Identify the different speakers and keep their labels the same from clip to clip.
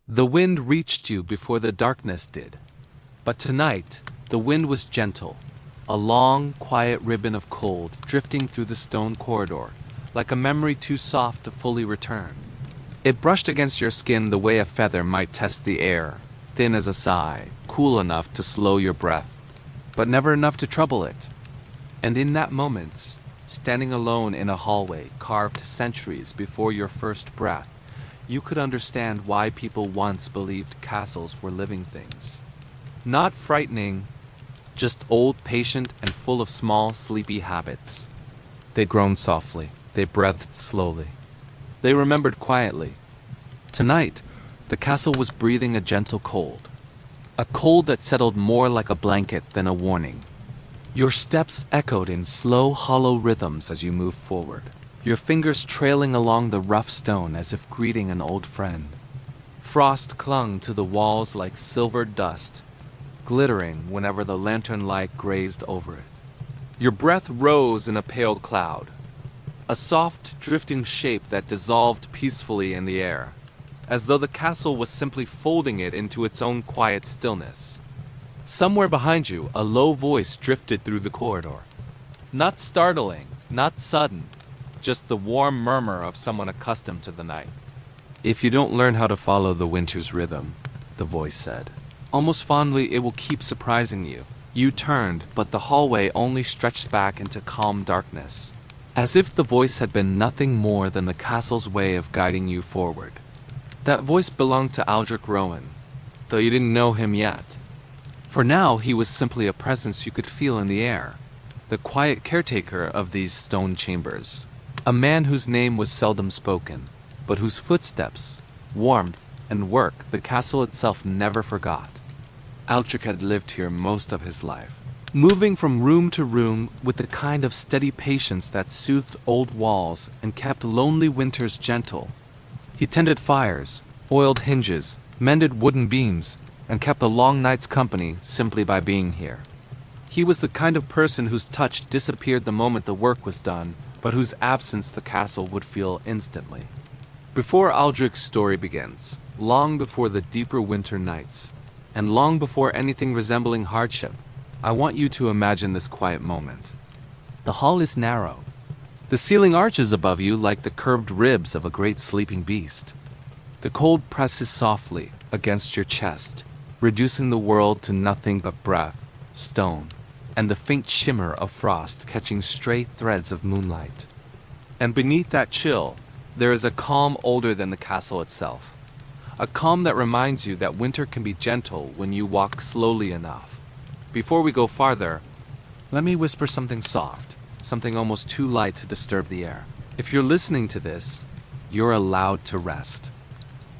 Speaker 1: The wind reached you before the darkness did. But tonight, the wind was gentle, a long, quiet ribbon of cold drifting through the stone corridor, like a memory too soft to fully return. It brushed against your skin the way a feather might test the air, thin as a sigh, cool enough to slow your breath, but never enough to trouble it. And in that moment, standing alone in a hallway carved centuries before your first breath, you could understand why people once believed castles were living things. Not frightening, just old, patient, and full of small, sleepy habits. They groaned softly, they breathed slowly. They remembered quietly. Tonight, the castle was breathing a gentle cold. A cold that settled more like a blanket than a warning. Your steps echoed in slow, hollow rhythms as you moved forward, your fingers trailing along the rough stone as if greeting an old friend. Frost clung to the walls like silvered dust, glittering whenever the lantern light grazed over it. Your breath rose in a pale cloud, a soft, drifting shape that dissolved peacefully in the air, as though the castle was simply folding it into its own quiet stillness. Somewhere behind you, a low voice drifted through the corridor. Not startling, not sudden, just the warm murmur of someone accustomed to the night. "If you don't learn how to follow the winter's rhythm," the voice said, "almost fondly it will keep surprising you." You turned, but the hallway only stretched back into calm darkness, as if the voice had been nothing more than the castle's way of guiding you forward. That voice belonged to Aldrich Rowan, though you didn't know him yet. For now he was simply a presence you could feel in the air, the quiet caretaker of these stone chambers, a man whose name was seldom spoken, but whose footsteps, warmth, and work the castle itself never forgot. Aldrich had lived here most of his life, moving from room to room with the kind of steady patience that soothed old walls and kept lonely winters gentle. He tended fires, oiled hinges, mended wooden beams, and kept the long nights company simply by being here. He was the kind of person whose touch disappeared the moment the work was done, but whose absence the castle would feel instantly. Before Aldrich's story begins, long before the deeper winter nights, and long before anything resembling hardship, I want you to imagine this quiet moment. The hall is narrow. The ceiling arches above you like the curved ribs of a great sleeping beast. The cold presses softly against your chest, reducing the world to nothing but breath, stone, and the faint shimmer of frost catching stray threads of moonlight. And beneath that chill, there is a calm older than the castle itself. A calm that reminds you that winter can be gentle when you walk slowly enough. Before we go farther, let me whisper something soft, something almost too light to disturb the air. If you're listening to this, you're allowed to rest.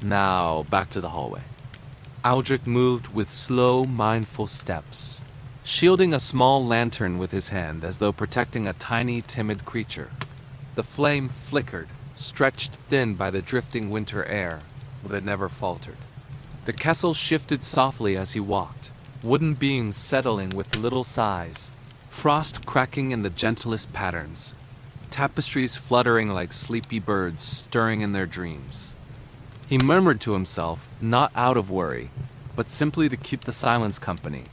Speaker 1: Now, back to the hallway. Aldrich moved with slow, mindful steps, shielding a small lantern with his hand as though protecting a tiny, timid creature. The flame flickered, stretched thin by the drifting winter air, but it never faltered. The castle shifted softly as he walked, wooden beams settling with little sighs, frost cracking in the gentlest patterns, tapestries fluttering like sleepy birds stirring in their dreams. He murmured to himself, not out of worry, but simply to keep the silence company.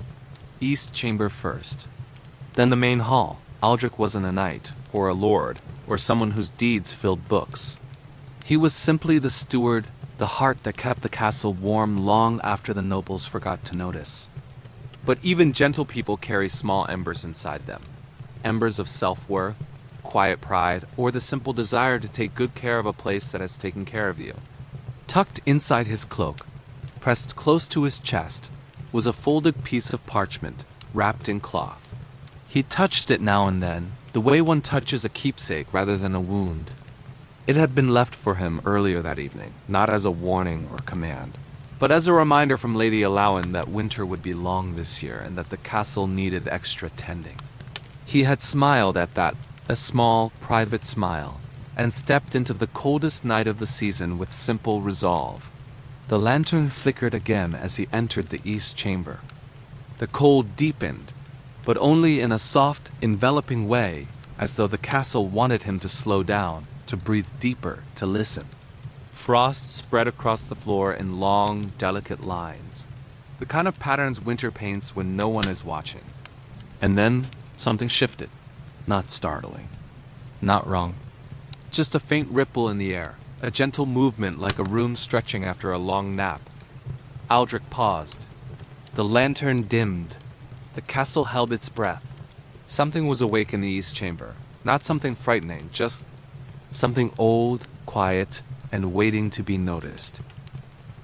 Speaker 1: East chamber first. Then the main hall. Aldrich wasn't a knight, or a lord, or someone whose deeds filled books. He was simply the steward, the heart that kept the castle warm long after the nobles forgot to notice. But even gentle people carry small embers inside them. Embers of self-worth, quiet pride, or the simple desire to take good care of a place that has taken care of you. Tucked inside his cloak, pressed close to his chest, was a folded piece of parchment, wrapped in cloth. He touched it now and then, the way one touches a keepsake rather than a wound. It had been left for him earlier that evening, not as a warning or command, but as a reminder from Lady Alawen that winter would be long this year and that the castle needed extra tending. He had smiled at that, a small, private smile, and stepped into the coldest night of the season with simple resolve. The lantern flickered again as he entered the east chamber. The cold deepened, but only in a soft, enveloping way, as though the castle wanted him to slow down, to breathe deeper, to listen. Frost spread across the floor in long, delicate lines. The kind of patterns winter paints when no one is watching. And then something shifted. Not startling. Not wrong. Just a faint ripple in the air. A gentle movement like a room stretching after a long nap. Aldrich paused. The lantern dimmed. The castle held its breath. Something was awake in the east chamber. Not something frightening, just something old, quiet, and waiting to be noticed.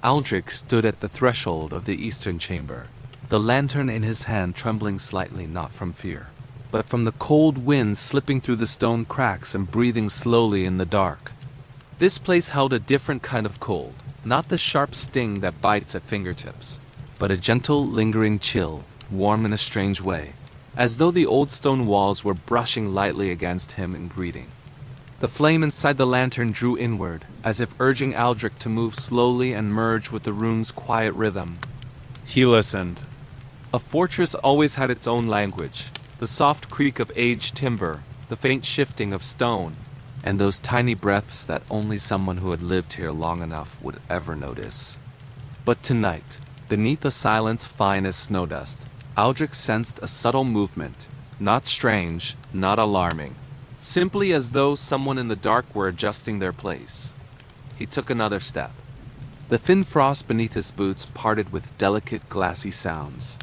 Speaker 1: Aldrich stood at the threshold of the eastern chamber, the lantern in his hand trembling slightly, not from fear, but from the cold wind slipping through the stone cracks and breathing slowly in the dark. This place held a different kind of cold, not the sharp sting that bites at fingertips, but a gentle, lingering chill, warm in a strange way, as though the old stone walls were brushing lightly against him in greeting. The flame inside the lantern drew inward, as if urging Aldrich to move slowly and merge with the room's quiet rhythm. He listened. A fortress always had its own language, the soft creak of aged timber, the faint shifting of stone, and those tiny breaths that only someone who had lived here long enough would ever notice. But tonight, beneath a silence fine as snowdust, Aldrich sensed a subtle movement, not strange, not alarming, simply as though someone in the dark were adjusting their place. He took another step. The thin frost beneath his boots parted with delicate, glassy sounds.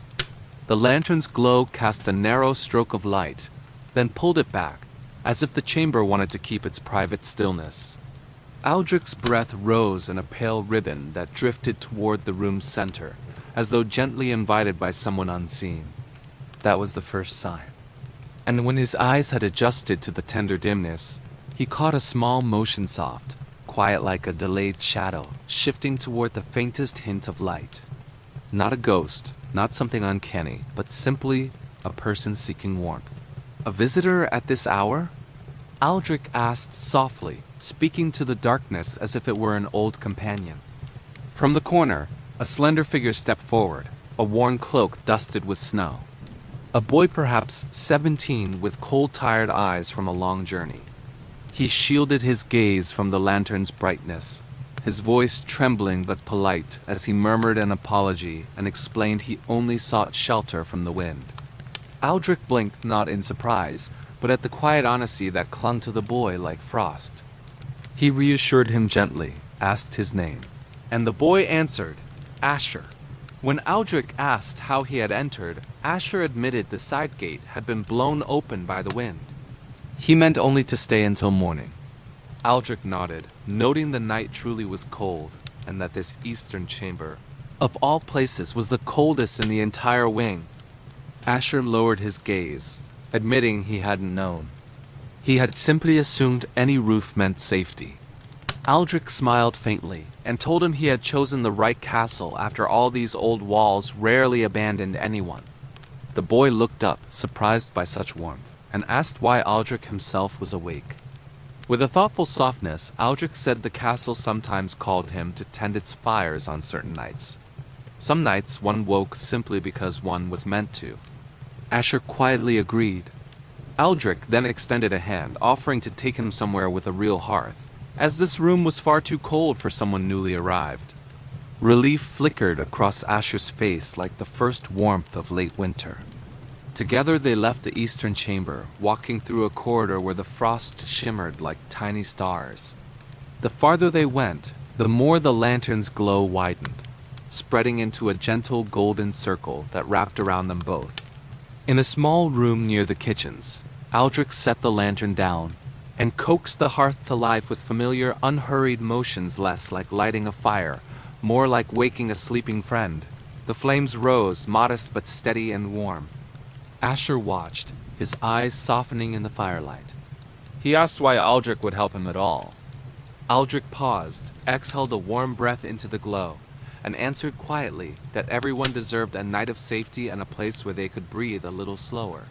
Speaker 1: The lantern's glow cast a narrow stroke of light, then pulled it back, as if the chamber wanted to keep its private stillness. Aldrich's breath rose in a pale ribbon that drifted toward the room's center, as though gently invited by someone unseen. That was the first sign. And when his eyes had adjusted to the tender dimness, he caught a small motion soft, quiet like a delayed shadow, shifting toward the faintest hint of light. Not a ghost, not something uncanny, but simply a person seeking warmth. A visitor at this hour? Aldrich asked softly, speaking to the darkness as if it were an old companion. From the corner, a slender figure stepped forward, a worn cloak dusted with snow. A boy perhaps 17 with cold-tired eyes from a long journey. He shielded his gaze from the lantern's brightness, his voice trembling but polite as he murmured an apology and explained he only sought shelter from the wind. Aldrich blinked not in surprise, but at the quiet honesty that clung to the boy like frost. He reassured him gently, asked his name, and the boy answered, Asher. When Aldrich asked how he had entered, Asher admitted the side gate had been blown open by the wind. He meant only to stay until morning. Aldrich nodded, noting the night truly was cold, and that this eastern chamber, of all places, was the coldest in the entire wing. Asher lowered his gaze, admitting he hadn't known. He had simply assumed any roof meant safety. Aldrich smiled faintly, and told him he had chosen the right castle after all these old walls rarely abandoned anyone. The boy looked up, surprised by such warmth, and asked why Aldrich himself was awake. With a thoughtful softness, Aldrich said the castle sometimes called him to tend its fires on certain nights. Some nights one woke simply because one was meant to. Asher quietly agreed. Aldrich then extended a hand, offering to take him somewhere with a real hearth, as this room was far too cold for someone newly arrived. Relief flickered across Asher's face like the first warmth of late winter. Together they left the eastern chamber, walking through a corridor where the frost shimmered like tiny stars. The farther they went, the more the lantern's glow widened, spreading into a gentle golden circle that wrapped around them both. In a small room near the kitchens, Aldrich set the lantern down and coaxed the hearth to life with familiar, unhurried motions, less like lighting a fire, more like waking a sleeping friend. The flames rose, modest but steady and warm. Asher watched, his eyes softening in the firelight. He asked why Aldrich would help him at all. Aldrich paused, exhaled a warm breath into the glow, and answered quietly that everyone deserved a night of safety and a place where they could breathe a little slower.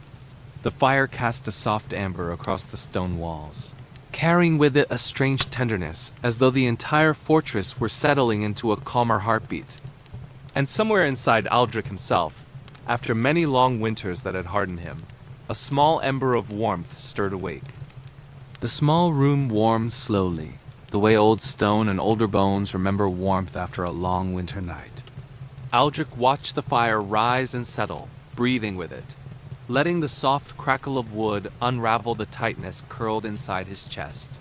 Speaker 1: The fire cast a soft amber across the stone walls, carrying with it a strange tenderness, as though the entire fortress were settling into a calmer heartbeat. And somewhere inside Aldrich himself, after many long winters that had hardened him, a small ember of warmth stirred awake. The small room warmed slowly, the way old stone and older bones remember warmth after a long winter night. Aldrich watched the fire rise and settle, breathing with it, letting the soft crackle of wood unravel the tightness curled inside his chest.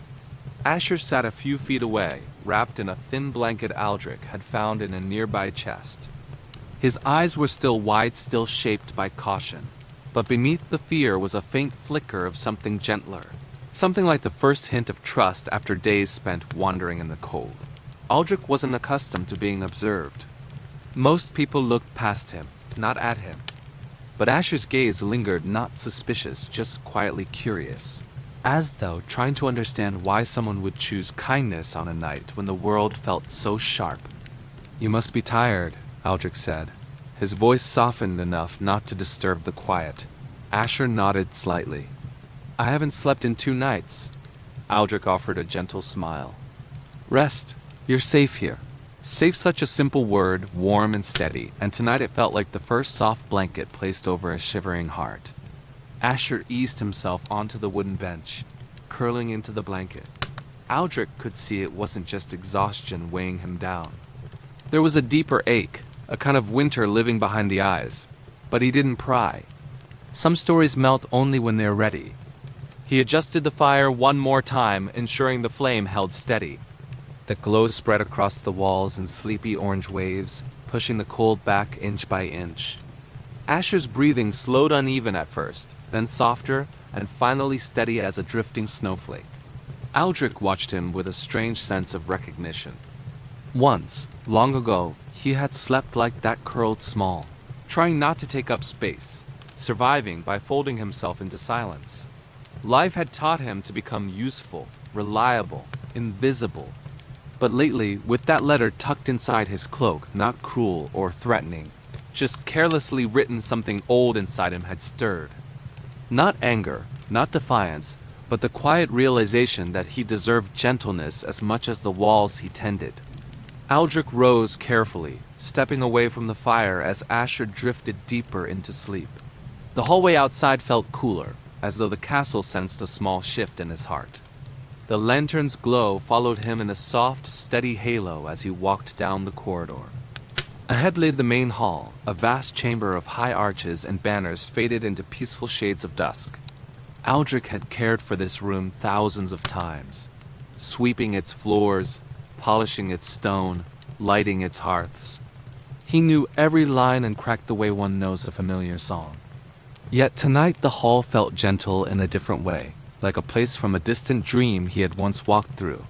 Speaker 1: Asher sat a few feet away, wrapped in a thin blanket Aldrich had found in a nearby chest. His eyes were still wide, still shaped by caution, but beneath the fear was a faint flicker of something gentler, something like the first hint of trust after days spent wandering in the cold. Aldrich wasn't accustomed to being observed. Most people looked past him, not at him. But Asher's gaze lingered, not suspicious, just quietly curious, as though trying to understand why someone would choose kindness on a night when the world felt so sharp. "You must be tired," Aldrich said. His voice softened enough not to disturb the quiet. Asher nodded slightly. "I haven't slept in 2 nights." Aldrich offered a gentle smile. "Rest. You're safe here." Safe, such a simple word, warm and steady, and tonight it felt like the first soft blanket placed over a shivering heart. Asher eased himself onto the wooden bench, curling into the blanket. Aldrich could see it wasn't just exhaustion weighing him down. There was a deeper ache, a kind of winter living behind the eyes, but he didn't pry. Some stories melt only when they're ready. He adjusted the fire one more time, ensuring the flame held steady. The glow spread across the walls in sleepy orange waves, pushing the cold back inch by inch. Asher's breathing slowed uneven at first, then softer, and finally steady as a drifting snowflake. Aldrich watched him with a strange sense of recognition. Once, long ago, he had slept like that, curled small, trying not to take up space, surviving by folding himself into silence. Life had taught him to become useful, reliable, invisible. But lately, with that letter tucked inside his cloak, not cruel or threatening, just carelessly written, something old inside him had stirred. Not anger, not defiance, but the quiet realization that he deserved gentleness as much as the walls he tended. Aldrich rose carefully, stepping away from the fire as Asher drifted deeper into sleep. The hallway outside felt cooler, as though the castle sensed a small shift in his heart. The lantern's glow followed him in a soft, steady halo as he walked down the corridor. Ahead lay the main hall, a vast chamber of high arches and banners faded into peaceful shades of dusk. Aldrich had cared for this room thousands of times, sweeping its floors, polishing its stone, lighting its hearths. He knew every line and crack the way one knows a familiar song. Yet tonight the hall felt gentle in a different way, like a place from a distant dream he had once walked through.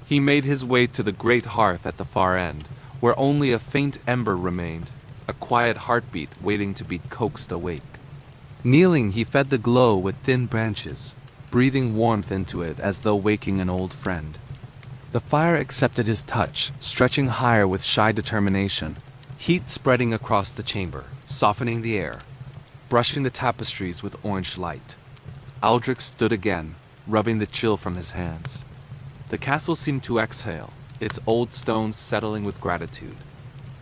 Speaker 1: He made his way to the great hearth at the far end, where only a faint ember remained, a quiet heartbeat waiting to be coaxed awake. Kneeling, he fed the glow with thin branches, breathing warmth into it as though waking an old friend. The fire accepted his touch, stretching higher with shy determination, heat spreading across the chamber, softening the air, brushing the tapestries with orange light. Aldrich stood again, rubbing the chill from his hands. The castle seemed to exhale, its old stones settling with gratitude.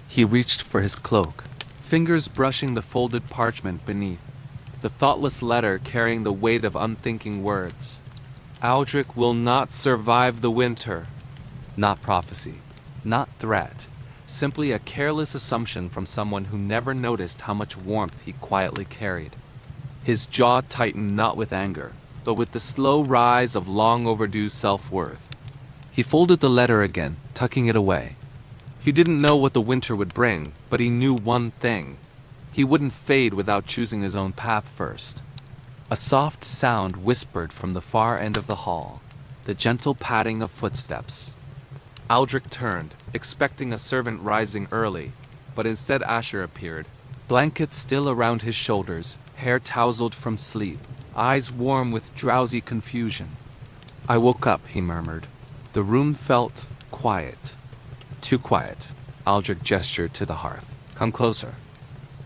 Speaker 1: He reached for his cloak, fingers brushing the folded parchment beneath, the thoughtless letter carrying the weight of unthinking words. Aldrich will not survive the winter. Not prophecy, not threat, simply a careless assumption from someone who never noticed how much warmth he quietly carried. His jaw tightened not with anger, but with the slow rise of long overdue self-worth. He folded the letter again, tucking it away. He didn't know what the winter would bring, but he knew one thing. He wouldn't fade without choosing his own path first. A soft sound whispered from the far end of the hall, the gentle padding of footsteps. Aldrich turned, expecting a servant rising early, but instead Asher appeared, blankets still around his shoulders, hair tousled from sleep, eyes warm with drowsy confusion. "I woke up," he murmured. The room felt quiet. Too quiet. Aldrich gestured to the hearth. "Come closer."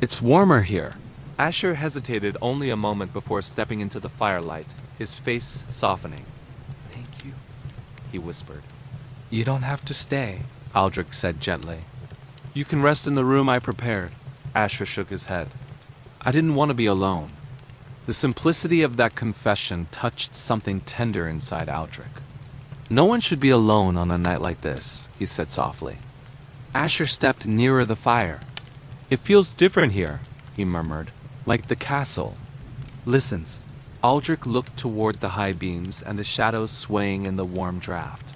Speaker 1: "It's warmer here." Asher hesitated only a moment before stepping into the firelight, his face softening. "Thank you," he whispered. "You don't have to stay," Aldrich said gently. "You can rest in the room I prepared." Asher shook his head. "I didn't want to be alone." The simplicity of that confession touched something tender inside Aldrich. No one should be alone on a night like this, he said softly. Asher stepped nearer the fire. It feels different here, he murmured, like the castle. Listens. Aldrich looked toward the high beams and the shadows swaying in the warm draft.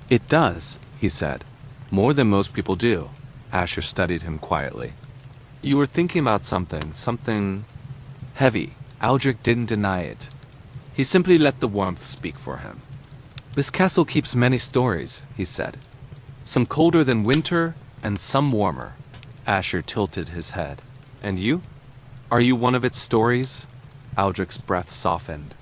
Speaker 1: It does, he said. More than most people do. Asher studied him quietly. You were thinking about something heavy. Aldrich didn't deny it. He simply let the warmth speak for him. This castle keeps many stories, he said. Some colder than winter, and some warmer. Asher tilted his head. And you? Are you one of its stories? Aldrich's breath softened.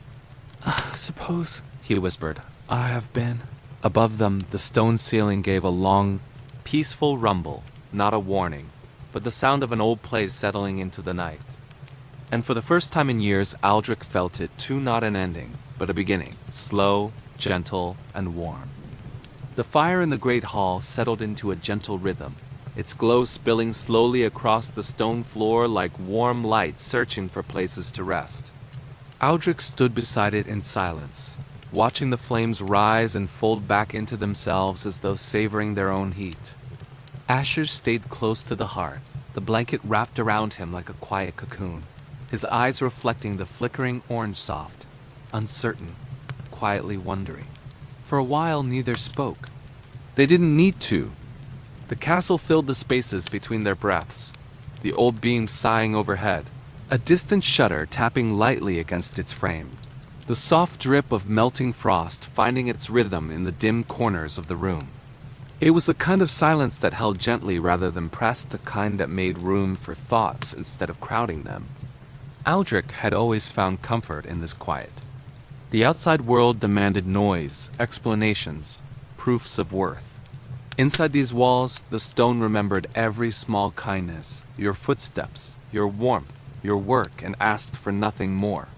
Speaker 1: Suppose, he whispered, I have been. Above them, the stone ceiling gave a long, peaceful rumble, not a warning, but the sound of an old place settling into the night. And for the first time in years, Aldrich felt it too, not an ending, but a beginning, slow, gentle, and warm. The fire in the great hall settled into a gentle rhythm, its glow spilling slowly across the stone floor like warm light searching for places to rest. Aldrich stood beside it in silence, watching the flames rise and fold back into themselves as though savoring their own heat. Asher stayed close to the hearth, the blanket wrapped around him like a quiet cocoon, his eyes reflecting the flickering orange soft, uncertain, quietly wondering. For a while neither spoke. They didn't need to. The castle filled the spaces between their breaths, the old beams sighing overhead, a distant shutter tapping lightly against its frame, the soft drip of melting frost finding its rhythm in the dim corners of the room. It was the kind of silence that held gently rather than pressed, the kind that made room for thoughts instead of crowding them. Aldrich had always found comfort in this quiet. The outside world demanded noise, explanations, proofs of worth. Inside these walls, the stone remembered every small kindness, your footsteps, your warmth, your work, and asked for nothing more.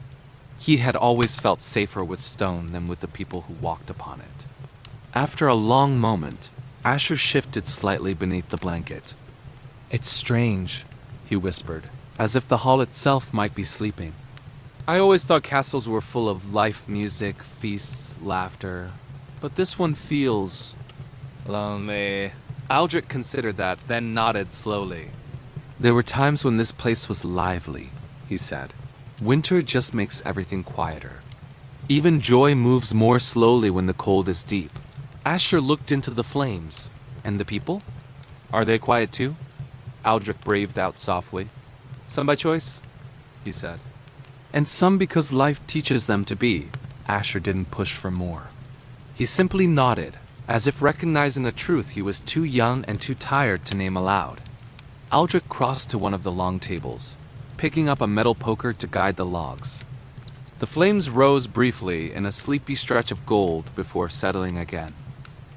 Speaker 1: He had always felt safer with stone than with the people who walked upon it. After a long moment, Asher shifted slightly beneath the blanket. It's strange, he whispered, as if the hall itself might be sleeping. I always thought castles were full of life, music, feasts, laughter, but this one feels lonely. Aldrich considered that, then nodded slowly. There were times when this place was lively, he said. Winter just makes everything quieter. Even joy moves more slowly when the cold is deep. Asher looked into the flames. And the people? Are they quiet too? Aldrich breathed out softly. Some by choice, he said. And some because life teaches them to be. Asher didn't push for more. He simply nodded, as if recognizing a truth he was too young and too tired to name aloud. Aldrich crossed to one of the long tables, picking up a metal poker to guide the logs. The flames rose briefly in a sleepy stretch of gold before settling again.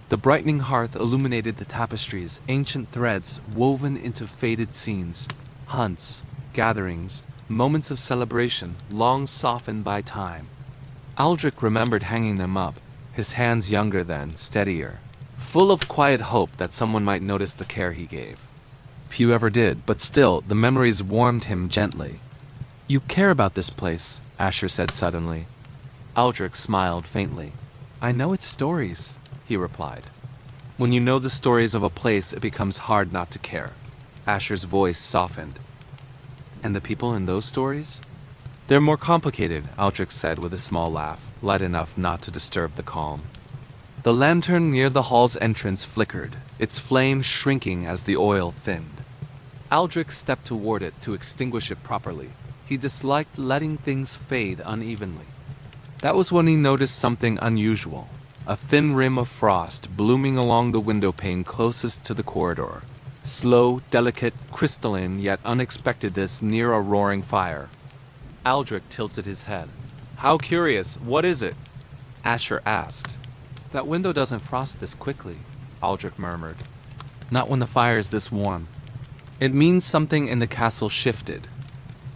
Speaker 1: The brightening hearth illuminated the tapestries, ancient threads woven into faded scenes, hunts, gatherings, moments of celebration, long softened by time. Aldrich remembered hanging them up, his hands younger then, steadier, full of quiet hope that someone might notice the care he gave. Few ever did, but still, the memories warmed him gently. You care about this place, Asher said suddenly. Aldrich smiled faintly. I know its stories, he replied. When you know the stories of a place, it becomes hard not to care. Asher's voice softened. And the people in those stories? They're more complicated, Aldrich said with a small laugh, light enough not to disturb the calm. The lantern near the hall's entrance flickered, its flame shrinking as the oil thinned. Aldrich stepped toward it to extinguish it properly. He disliked letting things fade unevenly. That was when he noticed something unusual, a thin rim of frost blooming along the window pane closest to the corridor. Slow, delicate, crystalline, yet unexpected this near a roaring fire. Aldrich tilted his head. How curious, what is it? Asher asked. That window doesn't frost this quickly, Aldrich murmured. Not when the fire is this warm. It means something in the castle shifted.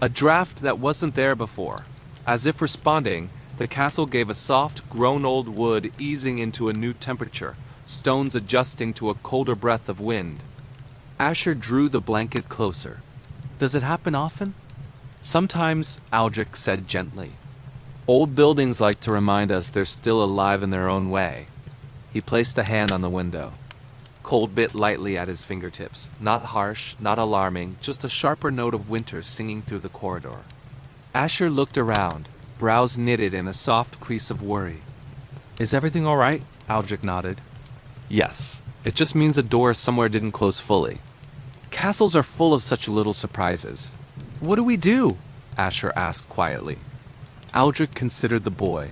Speaker 1: A draft that wasn't there before. As if responding, the castle gave a soft, grown old wood easing into a new temperature, stones adjusting to a colder breath of wind. Asher drew the blanket closer. Does it happen often? Sometimes, Aldrich said gently. Old buildings like to remind us they're still alive in their own way. He placed a hand on the window. Cold bit lightly at his fingertips, not harsh, not alarming, just a sharper note of winter singing through the corridor. Asher looked around, brows knitted in a soft crease of worry. Is everything all right? Aldrich nodded. Yes, it just means a door somewhere didn't close fully. Castles are full of such little surprises. What do we do? Asher asked quietly. Aldrich considered the boy,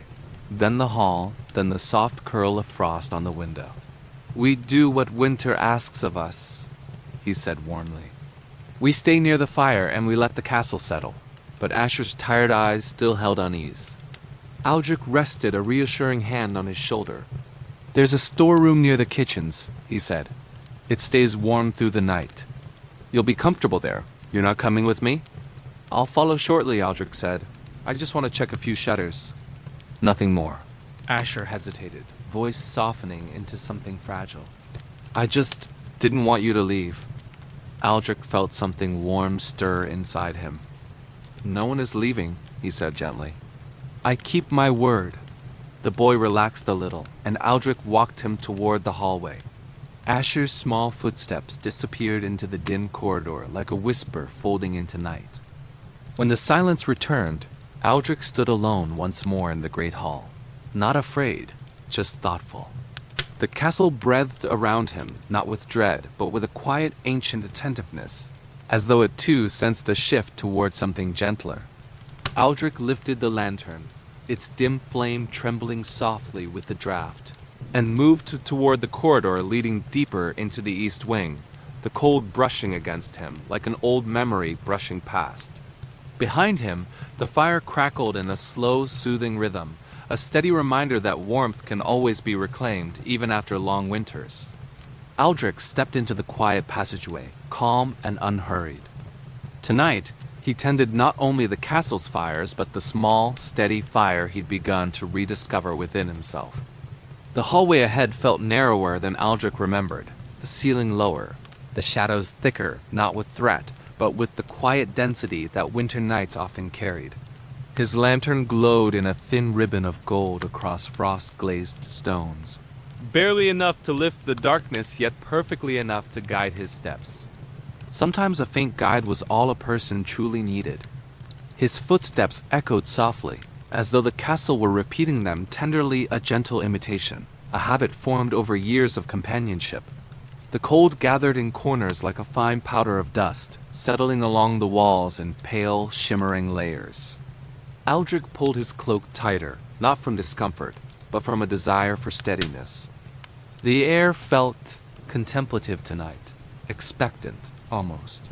Speaker 1: then the hall, then the soft curl of frost on the window. We do what winter asks of us, he said warmly. We stay near the fire and we let the castle settle, but Asher's tired eyes still held unease. Aldrich rested a reassuring hand on his shoulder. There's a storeroom near the kitchens, he said. It stays warm through the night. You'll be comfortable there. You're not coming with me? I'll follow shortly, Aldrich said. I just want to check a few shutters. Nothing more. Asher hesitated, voice softening into something fragile. I just didn't want you to leave. Aldrich felt something warm stir inside him. No one is leaving, he said gently. I keep my word. The boy relaxed a little, and Aldrich walked him toward the hallway. Asher's small footsteps disappeared into the dim corridor like a whisper folding into night. When the silence returned, Aldrich stood alone once more in the great hall. Not afraid, just thoughtful. The castle breathed around him, not with dread, but with a quiet, ancient attentiveness, as though it too sensed a shift toward something gentler. Aldrich lifted the lantern, its dim flame trembling softly with the draught, and moved toward the corridor leading deeper into the east wing, the cold brushing against him like an old memory brushing past. Behind him, the fire crackled in a slow, soothing rhythm, a steady reminder that warmth can always be reclaimed, even after long winters. Aldrich stepped into the quiet passageway, calm and unhurried. Tonight, he tended not only the castle's fires, but the small, steady fire he'd begun to rediscover within himself. The hallway ahead felt narrower than Aldrich remembered, the ceiling lower, the shadows thicker, not with threat, but with the quiet density that winter nights often carried. His lantern glowed in a thin ribbon of gold across frost-glazed stones. Barely enough to lift the darkness, yet perfectly enough to guide his steps. Sometimes a faint guide was all a person truly needed. His footsteps echoed softly, as though the castle were repeating them tenderly, a gentle imitation, a habit formed over years of companionship. The cold gathered in corners like a fine powder of dust, settling along the walls in pale, shimmering layers. Aldrich pulled his cloak tighter, not from discomfort, but from a desire for steadiness. The air felt contemplative tonight, expectant, almost.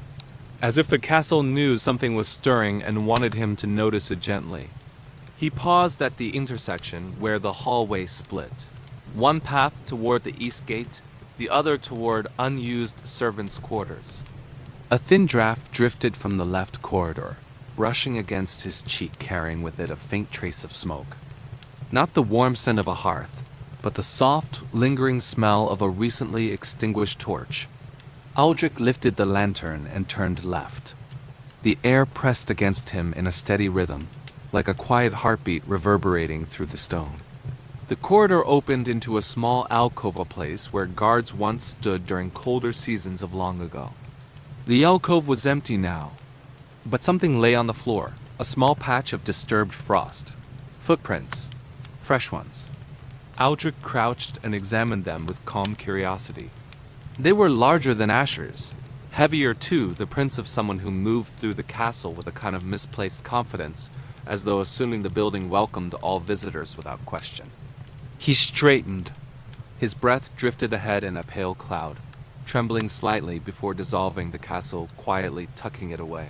Speaker 1: As if the castle knew something was stirring and wanted him to notice it gently. He paused at the intersection where the hallway split. One path toward the east gate, the other toward unused servants' quarters. A thin draft drifted from the left corridor, brushing against his cheek, carrying with it a faint trace of smoke. Not the warm scent of a hearth, but the soft, lingering smell of a recently extinguished torch. Aldrich lifted the lantern and turned left. The air pressed against him in a steady rhythm, like a quiet heartbeat reverberating through the stone. The corridor opened into a small alcove place where guards once stood during colder seasons of long ago. The alcove was empty now, but something lay on the floor, a small patch of disturbed frost. Footprints, fresh ones. Aldrich crouched and examined them with calm curiosity. They were larger than Asher's, heavier too, the prints of someone who moved through the castle with a kind of misplaced confidence, as though assuming the building welcomed all visitors without question. He straightened. His breath drifted ahead in a pale cloud, trembling slightly before dissolving the castle, quietly tucking it away.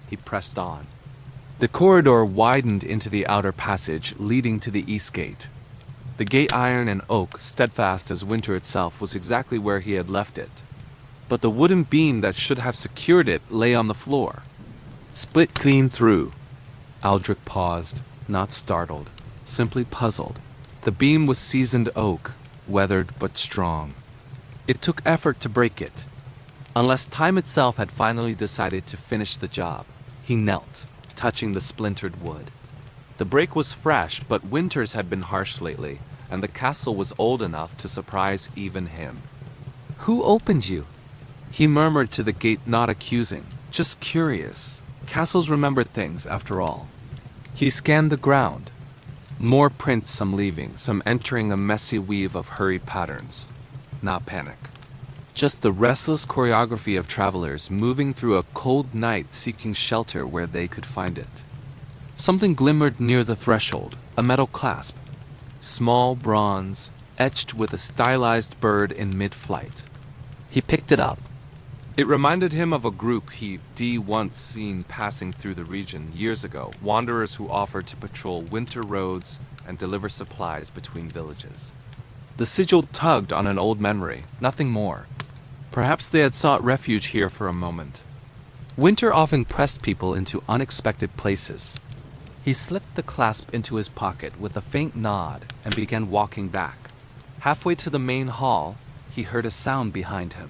Speaker 1: He pressed on. The corridor widened into the outer passage leading to the east gate. The gate iron and oak, steadfast as winter itself, was exactly where he had left it. But the wooden beam that should have secured it lay on the floor, split clean through. Aldrich paused, not startled, simply puzzled. The beam was seasoned oak, weathered but strong. It took effort to break it. Unless time itself had finally decided to finish the job, he knelt, touching the splintered wood. The break was fresh, but winters had been harsh lately, and the castle was old enough to surprise even him. "Who opened you?" He murmured to the gate, not accusing, just curious. Castles remember things, after all. He scanned the ground. More prints, some leaving, some entering a messy weave of hurried patterns. Not panic. Just the restless choreography of travelers moving through a cold night seeking shelter where they could find it. Something glimmered near the threshold, a metal clasp. Small bronze, etched with a stylized bird in mid-flight. He picked it up. It reminded him of a group he'd once seen passing through the region years ago, wanderers who offered to patrol winter roads and deliver supplies between villages. The sigil tugged on an old memory, nothing more. Perhaps they had sought refuge here for a moment. Winter often pressed people into unexpected places. He slipped the clasp into his pocket with a faint nod and began walking back. Halfway to the main hall, he heard a sound behind him.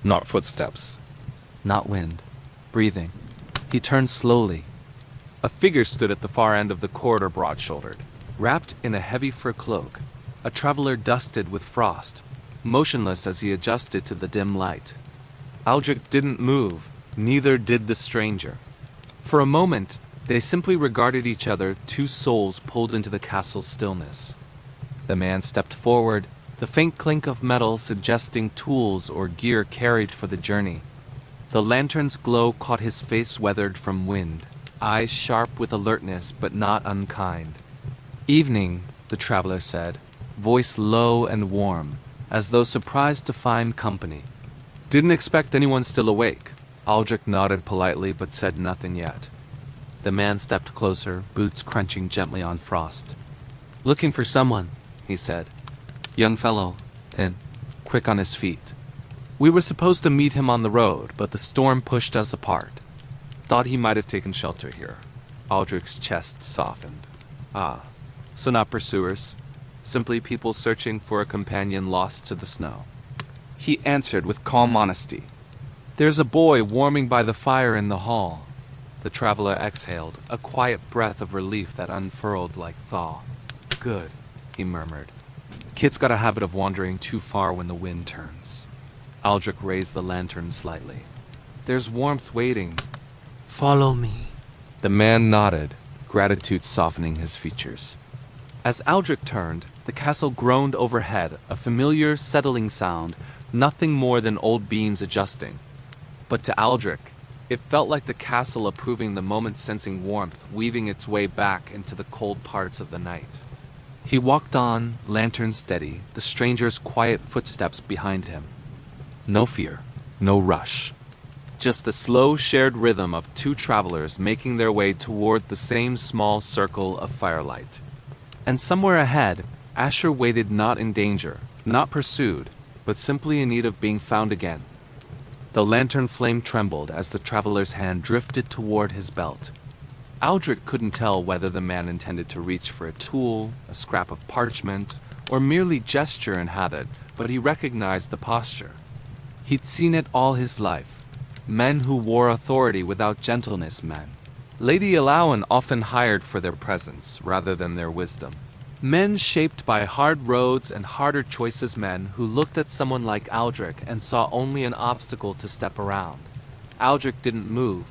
Speaker 1: Not footsteps. Not wind. Breathing. He turned slowly. A figure stood at the far end of the corridor, broad-shouldered, wrapped in a heavy fur cloak, a traveler dusted with frost, motionless as he adjusted to the dim light. Aldrich didn't move, neither did the stranger. For a moment, they simply regarded each other, two souls pulled into the castle's stillness. The man stepped forward, the faint clink of metal suggesting tools or gear carried for the journey. The lantern's glow caught his face weathered from wind, eyes sharp with alertness but not unkind. "Evening," the traveler said, voice low and warm, as though surprised to find company. "Didn't expect anyone still awake." Aldrich nodded politely but said nothing yet. The man stepped closer, boots crunching gently on frost. "Looking for someone," he said. "Young fellow, thin, quick on his feet. We were supposed to meet him on the road, but the storm pushed us apart. Thought he might have taken shelter here." Aldrich's chest softened. "Ah, so not pursuers, simply people searching for a companion lost to the snow." He answered with calm honesty. "There's a boy warming by the fire in the hall." The traveler exhaled, a quiet breath of relief that unfurled like thaw. "Good," he murmured. "Kid's got a habit of wandering too far when the wind turns." Aldrich raised the lantern slightly. "There's warmth waiting." "Follow me." The man nodded, gratitude softening his features. As Aldrich turned, the castle groaned overhead, a familiar, settling sound, nothing more than old beams adjusting. But to Aldrich, it felt like the castle approving the moment, sensing warmth, weaving its way back into the cold parts of the night. He walked on, lantern steady, the stranger's quiet footsteps behind him. No fear, no rush. Just the slow, shared rhythm of two travelers making their way toward the same small circle of firelight. And somewhere ahead, Asher waited, not in danger, not pursued, but simply in need of being found again. The lantern flame trembled as the traveler's hand drifted toward his belt. Aldrich couldn't tell whether the man intended to reach for a tool, a scrap of parchment, or merely gesture in habit, but he recognized the posture. He'd seen it all his life. Men who wore authority without gentleness men. Lady Alawan often hired for their presence rather than their wisdom. Men shaped by hard roads and harder choices, men who looked at someone like Aldrich and saw only an obstacle to step around. Aldrich didn't move.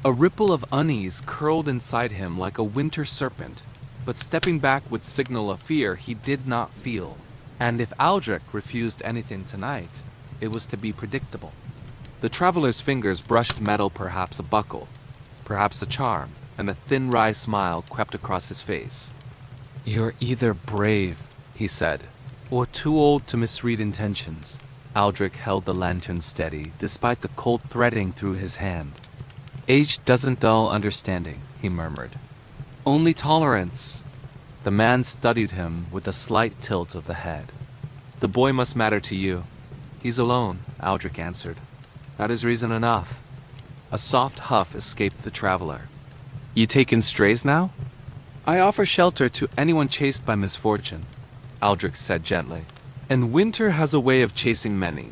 Speaker 1: A ripple of unease curled inside him like a winter serpent, but stepping back would signal a fear he did not feel. And if Aldrich refused anything tonight, it was to be predictable. The traveler's fingers brushed metal, perhaps a buckle, perhaps a charm, and a thin wry smile crept across his face. "You're either brave," he said, "or too old to misread intentions." Aldrich held the lantern steady, despite the cold threading through his hand. "Age doesn't dull understanding," he murmured. "Only tolerance." The man studied him with a slight tilt of the head. "The boy must matter to you." "He's alone," Aldrich answered. "That is reason enough." A soft huff escaped the traveler. "You take in strays now?" "I offer shelter to anyone chased by misfortune," Aldrich said gently. "And winter has a way of chasing many."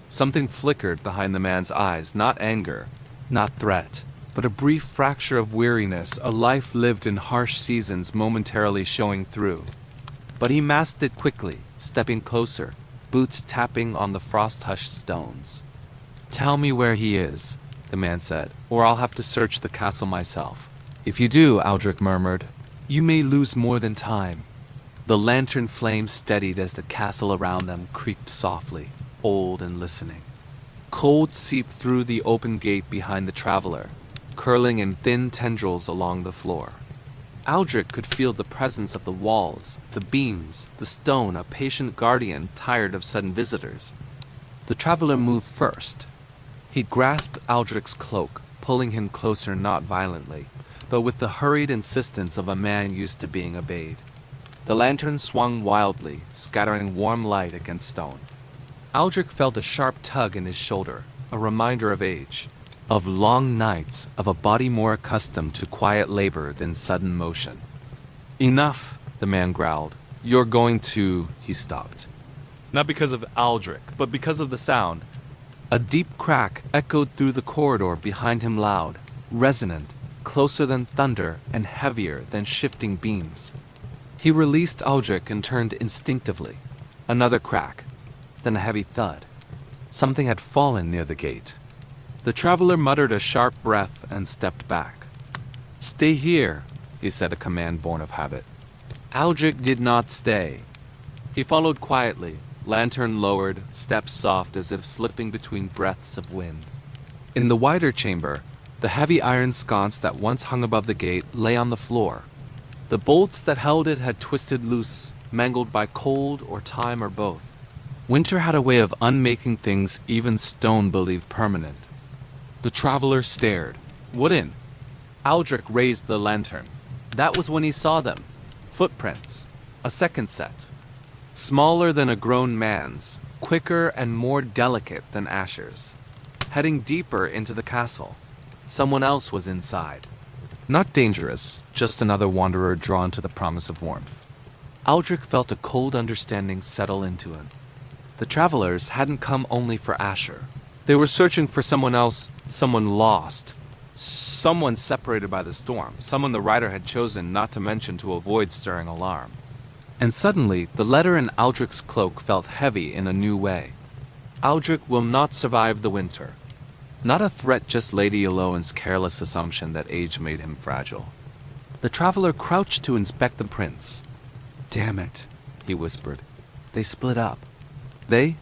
Speaker 1: Something flickered behind the man's eyes, not anger, not threat, but a brief fracture of weariness, a life lived in harsh seasons momentarily showing through. but he masked it quickly, stepping closer, boots tapping on the frost-hushed stones. "Tell me where he is," the man said, "or I'll have to search the castle myself." "If you do," Aldrich murmured, "you may lose more than time." The lantern flame steadied as the castle around them creaked softly, old and listening. Cold seeped through the open gate behind the traveler, curling in thin tendrils along the floor. Aldrich could feel the presence of the walls, the beams, the stone, a patient guardian tired of sudden visitors. The traveler moved first. He grasped Aldrich's cloak, pulling him closer not violently, but with the hurried insistence of a man used to being obeyed. The lantern swung wildly, scattering warm light against stone. Aldrich felt a sharp tug in his shoulder, a reminder of age, of long nights, of a body more accustomed to quiet labor than sudden motion. "Enough," the man growled. "You're going to—" He stopped. Not because of Aldrich, but because of the sound. A deep crack echoed through the corridor behind him, loud, resonant, closer than thunder and heavier than shifting beams. He released Aldrich and turned instinctively. Another crack, then a heavy thud. Something had fallen near the gate. The traveler muttered a sharp breath and stepped back. "Stay here," he said, a command born of habit. Aldrich did not stay. He followed quietly, lantern lowered, steps soft as if slipping between breaths of wind. In the wider chamber, the heavy iron sconce that once hung above the gate lay on the floor. The bolts that held it had twisted loose, mangled by cold or time or both. Winter had a way of unmaking things even stone believed permanent. The traveler stared. "What in?" Aldrich raised the lantern. That was when he saw them. Footprints. A second set. Smaller than a grown man's, quicker and more delicate than Asher's. Heading deeper into the castle. Someone else was inside. Not dangerous, just another wanderer drawn to the promise of warmth. Aldrich felt a cold understanding settle into him. The travelers hadn't come only for Asher. They were searching for someone else, someone lost. Someone separated by the storm, someone the writer had chosen not to mention to avoid stirring alarm. And suddenly, the letter in Aldrich's cloak felt heavy in a new way. Aldrich will not survive the winter. Not a threat, just Lady Eloin's careless assumption that age made him fragile. The traveler crouched to inspect the prints. "Damn it," he whispered. "They split up." "They?"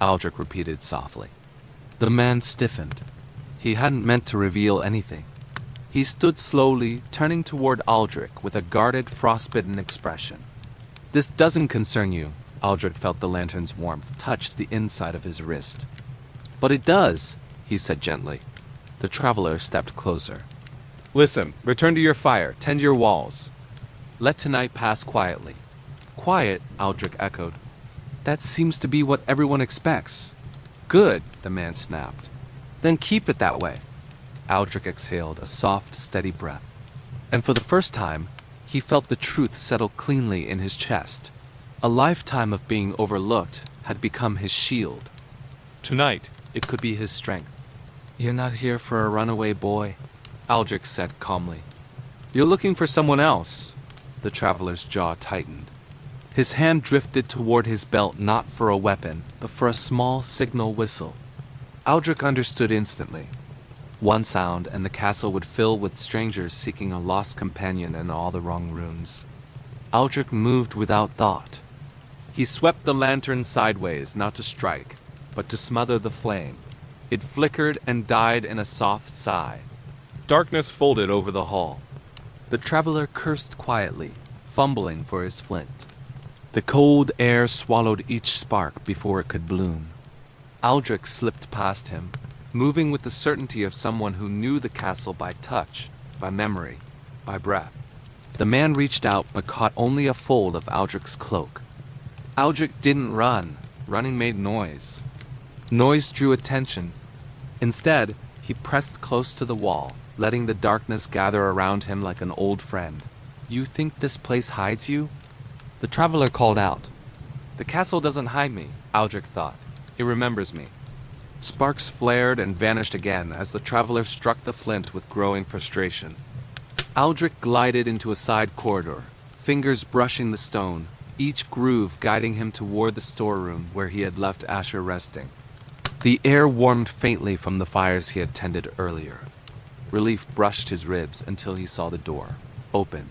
Speaker 1: Aldrich repeated softly. The man stiffened. He hadn't meant to reveal anything. He stood slowly, turning toward Aldrich with a guarded, frostbitten expression. "This doesn't concern you." Aldrich felt the lantern's warmth touch the inside of his wrist. "But it does," he said gently. The traveler stepped closer. "Listen, return to your fire, tend your walls. Let tonight pass quietly." "Quiet," Aldrich echoed. "That seems to be what everyone expects." "Good," the man snapped. "Then keep it that way." Aldrich exhaled a soft, steady breath. And for the first time, he felt the truth settle cleanly in his chest. A lifetime of being overlooked had become his shield. Tonight, it could be his strength. "You're not here for a runaway boy," Aldrich said calmly. "You're looking for someone else." The traveler's jaw tightened. His hand drifted toward his belt, not for a weapon, but for a small signal whistle. Aldrich understood instantly. One sound, and the castle would fill with strangers seeking a lost companion in all the wrong rooms. Aldrich moved without thought. He swept the lantern sideways, not to strike, but to smother the flame. It flickered and died in a soft sigh. Darkness folded over the hall. The traveler cursed quietly, fumbling for his flint. The cold air swallowed each spark before it could bloom. Aldrich slipped past him, moving with the certainty of someone who knew the castle by touch, by memory, by breath. The man reached out but caught only a fold of Aldrich's cloak. Aldrich didn't run. Running made noise. Noise drew attention. Instead, he pressed close to the wall, letting the darkness gather around him like an old friend. "You think this place hides you?" The traveler called out. "The castle doesn't hide me," Aldrich thought. "It remembers me." Sparks flared and vanished again as the traveler struck the flint with growing frustration. Aldrich glided into a side corridor, fingers brushing the stone, each groove guiding him toward the storeroom where he had left Asher resting. The air warmed faintly from the fires he had tended earlier. Relief brushed his ribs until he saw the door, open.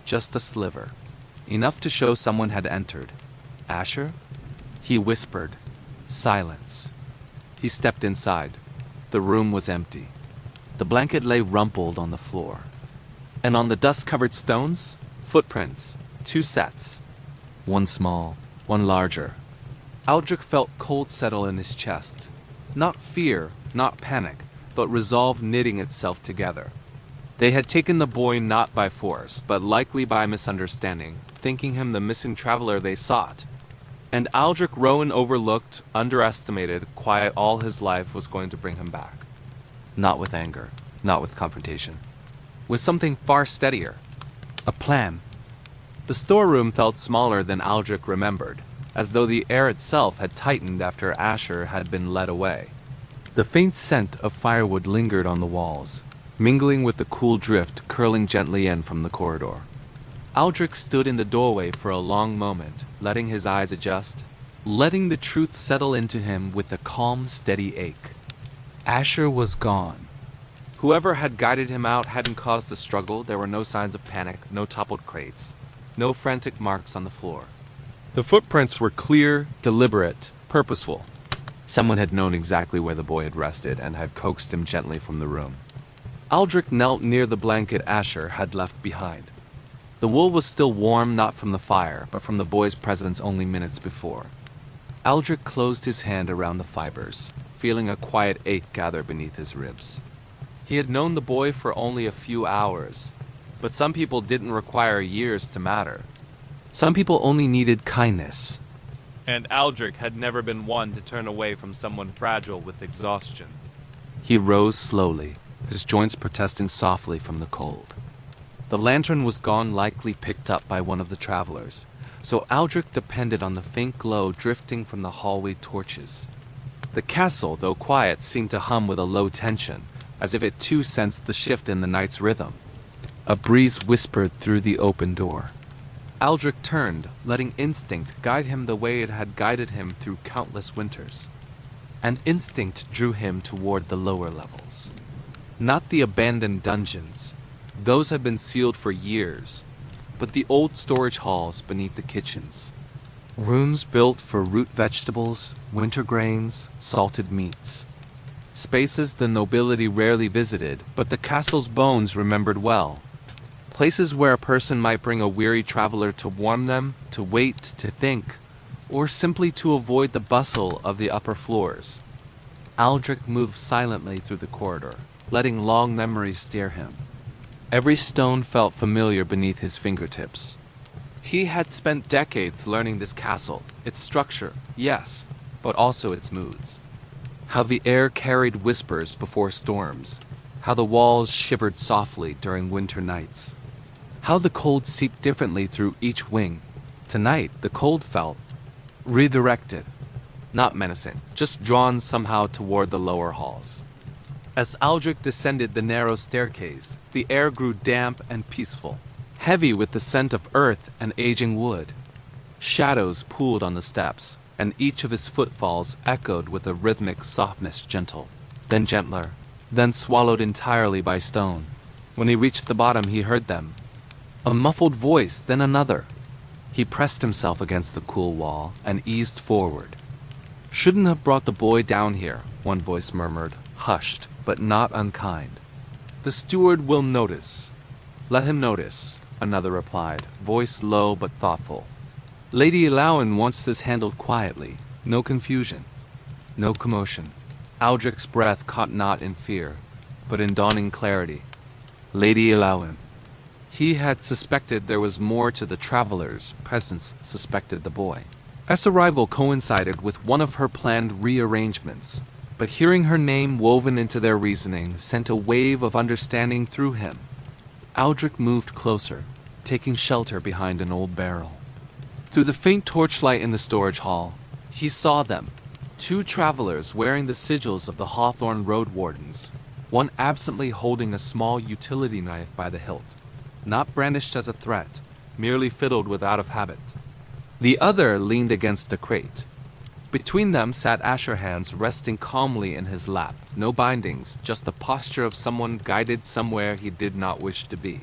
Speaker 1: Just a sliver, enough to show someone had entered. Asher? He whispered. Silence. He stepped inside. The room was empty. The blanket lay rumpled on the floor. And on the dust-covered stones, footprints, 2 sets. One small, one larger. Aldrich felt cold settle in his chest. Not fear, not panic, but resolve knitting itself together. They had taken the boy not by force, but likely by misunderstanding, thinking him the missing traveler they sought. And Aldrich Rowan overlooked, underestimated, quiet all his life was going to bring him back. Not with anger, not with confrontation. With something far steadier. A plan. The storeroom felt smaller than Aldrich remembered, as though the air itself had tightened after Asher had been led away. The faint scent of firewood lingered on the walls, mingling with the cool drift curling gently in from the corridor. Aldrich stood in the doorway for a long moment, letting his eyes adjust, letting the truth settle into him with a calm, steady ache. Asher was gone. Whoever had guided him out hadn't caused the struggle. There were no signs of panic, no toppled crates, no frantic marks on the floor. The footprints were clear, deliberate, purposeful. Someone had known exactly where the boy had rested and had coaxed him gently from the room. Aldrich knelt near the blanket Asher had left behind. The wool was still warm, not from the fire, but from the boy's presence only minutes before. Aldrich closed his hand around the fibers, feeling a quiet ache gather beneath his ribs. He had known the boy for only a few hours, but some people didn't require years to matter. Some people only needed kindness. And Aldrich had never been one to turn away from someone fragile with exhaustion. He rose slowly, his joints protesting softly from the cold. The lantern was gone, likely picked up by one of the travelers, so Aldrich depended on the faint glow drifting from the hallway torches. The castle, though quiet, seemed to hum with a low tension, as if it too sensed the shift in the night's rhythm. A breeze whispered through the open door. Aldrich turned, letting instinct guide him the way it had guided him through countless winters. And instinct drew him toward the lower levels. Not the abandoned dungeons. Those had been sealed for years, but the old storage halls beneath the kitchens. Rooms built for root vegetables, winter grains, salted meats. Spaces the nobility rarely visited, but the castle's bones remembered well. Places where a person might bring a weary traveler to warm them, to wait, to think, or simply to avoid the bustle of the upper floors. Aldrich moved silently through the corridor, letting long memories steer him. Every stone felt familiar beneath his fingertips. He had spent decades learning this castle, its structure, yes, but also its moods. How the air carried whispers before storms, how the walls shivered softly during winter nights, how the cold seeped differently through each wing. Tonight, the cold felt redirected, not menacing, just drawn somehow toward the lower halls. As Aldrich descended the narrow staircase, the air grew damp and peaceful, heavy with the scent of earth and aging wood. Shadows pooled on the steps, and each of his footfalls echoed with a rhythmic softness, gentle, then gentler, then swallowed entirely by stone. When he reached the bottom, he heard them. A muffled voice, then another. He pressed himself against the cool wall and eased forward. Shouldn't have brought the boy down here, one voice murmured, hushed, but not unkind. The steward will notice. Let him notice, another replied, voice low but thoughtful. Lady Elowen wants this handled quietly, no confusion, no commotion. Aldrich's breath caught not in fear, but in dawning clarity. Lady Elowen. He had suspected there was more to the traveler's presence, suspected the boy. S arrival coincided with one of her planned rearrangements, but hearing her name woven into their reasoning sent a wave of understanding through him. Aldrich moved closer, taking shelter behind an old barrel. Through the faint torchlight in the storage hall, he saw them, 2 travelers wearing the sigils of the Hawthorne Road Wardens, one absently holding a small utility knife by the hilt, not brandished as a threat, merely fiddled with out of habit. The other leaned against a crate. Between them sat Asher Hands resting calmly in his lap. No bindings, just the posture of someone guided somewhere he did not wish to be.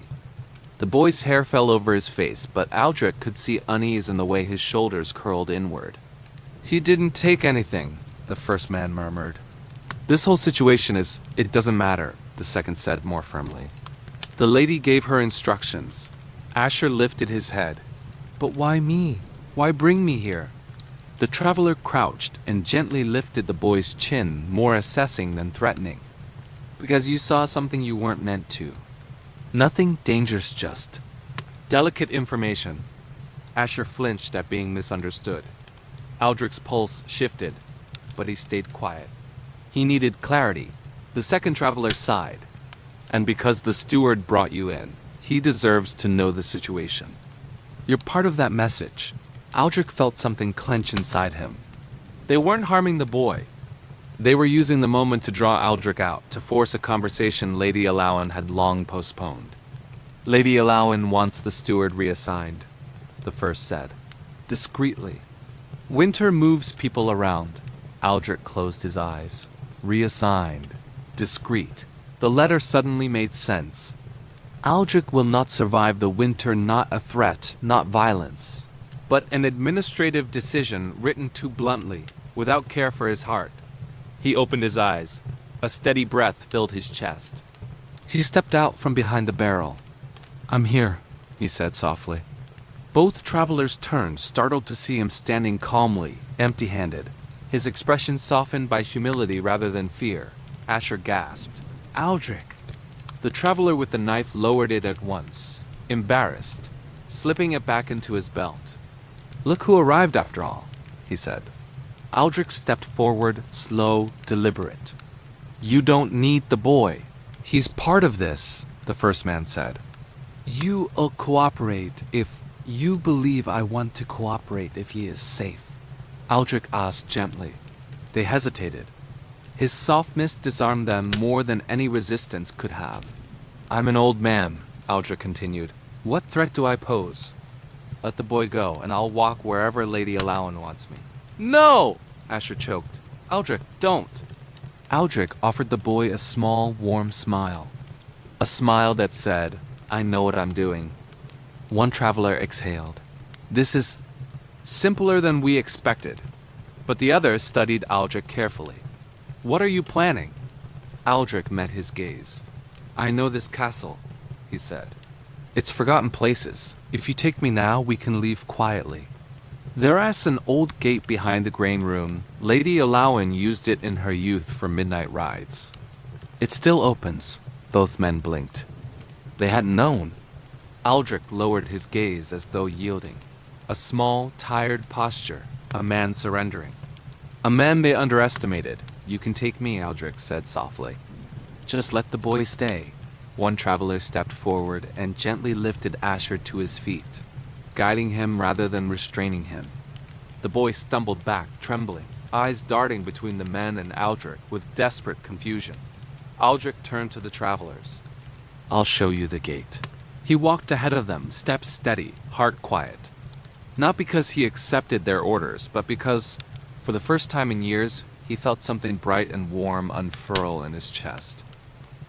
Speaker 1: The boy's hair fell over his face, but Aldrich could see unease in the way his shoulders curled inward. "He didn't take anything," the first man murmured. "This whole situation it doesn't matter," the second said more firmly. The lady gave her instructions. Asher lifted his head. "But why me? Why bring me here?" The traveler crouched and gently lifted the boy's chin, more assessing than threatening. "Because you saw something you weren't meant to. Nothing dangerous, just delicate information." Asher flinched at being misunderstood. Aldrich's pulse shifted, but he stayed quiet. He needed clarity. The second traveler sighed. "And because the steward brought you in, he deserves to know the situation. You're part of that message." Aldrich felt something clench inside him. They weren't harming the boy. They were using the moment to draw Aldrich out, to force a conversation Lady Alawan had long postponed. "Lady Alawan wants the steward reassigned," the first said, discreetly. "Winter moves people around." Aldrich closed his eyes. Reassigned. Discreet. The letter suddenly made sense. Aldrich will not survive the winter, not a threat, not violence, but an administrative decision written too bluntly, without care for his heart. He opened his eyes. A steady breath filled his chest. He stepped out from behind the barrel. "I'm here," he said softly. Both travelers turned, startled to see him standing calmly, empty-handed, his expression softened by humility rather than fear. Asher gasped. "Aldrich!" The traveler with the knife lowered it at once, embarrassed, slipping it back into his belt. "Look who arrived after all," he said. Aldrich stepped forward, slow, deliberate. "You don't need the boy. He's part of this," the first man said. "You'll cooperate if you believe I want to cooperate if he is safe," Aldrich asked gently. They hesitated. His softness disarmed them more than any resistance could have. "I'm an old man," Aldrich continued. "What threat do I pose? Let the boy go, and I'll walk wherever Lady Alawan wants me." "No!" Asher choked. "Aldrich, don't!" Aldrich offered the boy a small, warm smile. A smile that said, "I know what I'm doing." One traveler exhaled. "This is simpler than we expected." But the other studied Aldrich carefully. "What are you planning?" Aldrich met his gaze. "I know this castle," he said. "It's forgotten places. If you take me now, we can leave quietly. There's an old gate behind the grain room. Lady Alawan used it in her youth for midnight rides. It still opens." Both men blinked. They hadn't known. Aldrich lowered his gaze as though yielding. A small, tired posture, a man surrendering. A man they underestimated. "You can take me," Aldrich said softly. "Just let the boy stay." One traveler stepped forward and gently lifted Asher to his feet, guiding him rather than restraining him. The boy stumbled back, trembling, eyes darting between the men and Aldrich with desperate confusion. Aldrich turned to the travelers. "I'll show you the gate." He walked ahead of them, steps steady, heart quiet. Not because he accepted their orders, but because, for the first time in years, he felt something bright and warm unfurl in his chest.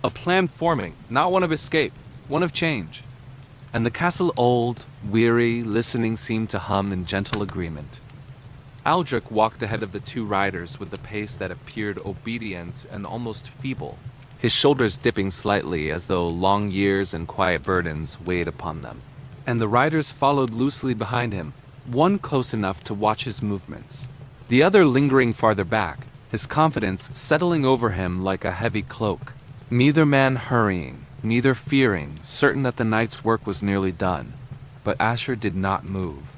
Speaker 1: A plan forming, not one of escape, one of change. And the castle old, weary, listening seemed to hum in gentle agreement. Aldrich walked ahead of the two riders with a pace that appeared obedient and almost feeble, his shoulders dipping slightly as though long years and quiet burdens weighed upon them. And the riders followed loosely behind him, one close enough to watch his movements, the other lingering farther back, his confidence settling over him like a heavy cloak. Neither man hurrying, neither fearing, certain that the night's work was nearly done. But Asher did not move.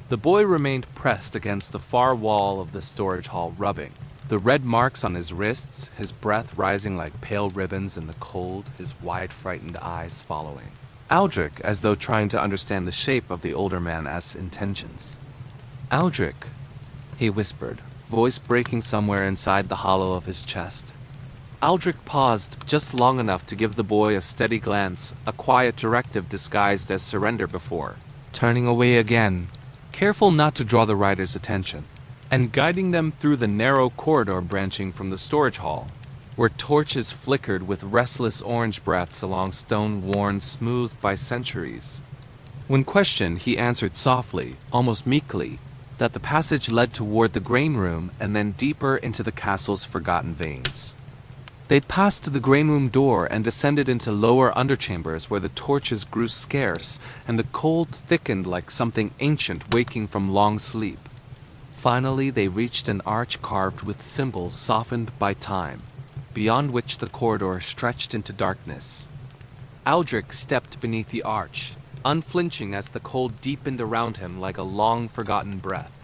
Speaker 1: The boy remained pressed against the far wall of the storage hall, rubbing, the red marks on his wrists, his breath rising like pale ribbons in the cold, his wide frightened eyes following. Aldrich, as though trying to understand the shape of the older man's intentions. "Aldrich," he whispered, voice breaking somewhere inside the hollow of his chest. Aldrich paused just long enough to give the boy a steady glance, a quiet directive disguised as surrender before. Turning away again, careful not to draw the riders' attention, and guiding them through the narrow corridor branching from the storage hall, where torches flickered with restless orange breaths along stone worn smooth by centuries. When questioned, he answered softly, almost meekly, that the passage led toward the grain room and then deeper into the castle's forgotten veins. They'd passed the grain room door and descended into lower underchambers where the torches grew scarce and the cold thickened like something ancient waking from long sleep. Finally, they reached an arch carved with symbols softened by time, beyond which the corridor stretched into darkness. Aldrich stepped beneath the arch, unflinching as the cold deepened around him like a long-forgotten breath.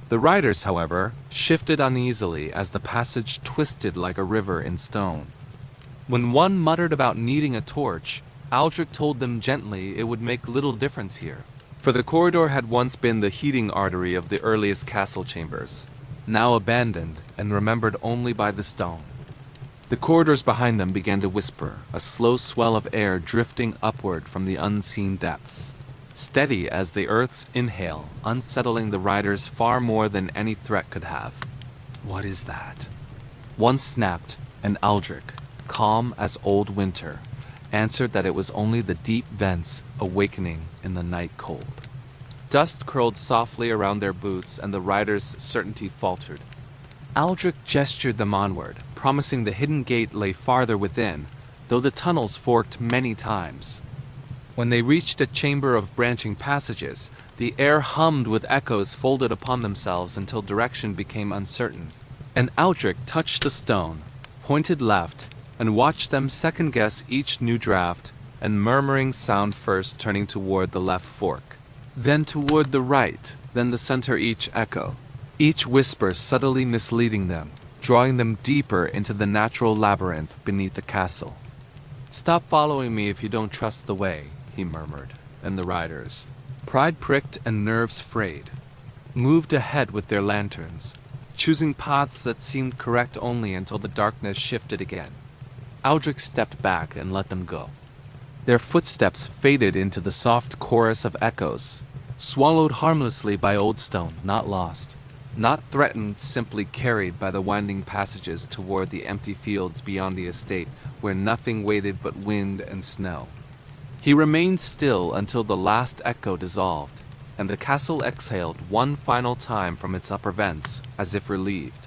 Speaker 1: The riders, however, shifted uneasily as the passage twisted like a river in stone. When one muttered about needing a torch, Aldrich told them gently it would make little difference here, for the corridor had once been the heating artery of the earliest castle chambers, now abandoned and remembered only by the stone. The corridors behind them began to whisper, a slow swell of air drifting upward from the unseen depths, steady as the earth's inhale, unsettling the riders far more than any threat could have. "What is that?" One snapped, and Aldrich, calm as old winter, answered that it was only the deep vents awakening in the night cold. Dust curled softly around their boots, and the riders' certainty faltered. Aldrich gestured them onward, promising the hidden gate lay farther within, though the tunnels forked many times. When they reached a chamber of branching passages, the air hummed with echoes folded upon themselves until direction became uncertain, and Aldrich touched the stone, pointed left, and watched them second-guess each new draft, and murmuring sound first turning toward the left fork, then toward the right, then the center each echo, each whisper subtly misleading them, drawing them deeper into the natural labyrinth beneath the castle. "Stop following me if you don't trust the way," he murmured, and the riders, pride pricked and nerves frayed, moved ahead with their lanterns, choosing paths that seemed correct only until the darkness shifted again. Aldrich stepped back and let them go. Their footsteps faded into the soft chorus of echoes, swallowed harmlessly by old stone, not lost, not threatened, simply carried by the winding passages toward the empty fields beyond the estate where nothing waited but wind and snow. He remained still until the last echo dissolved, and the castle exhaled one final time from its upper vents, as if relieved.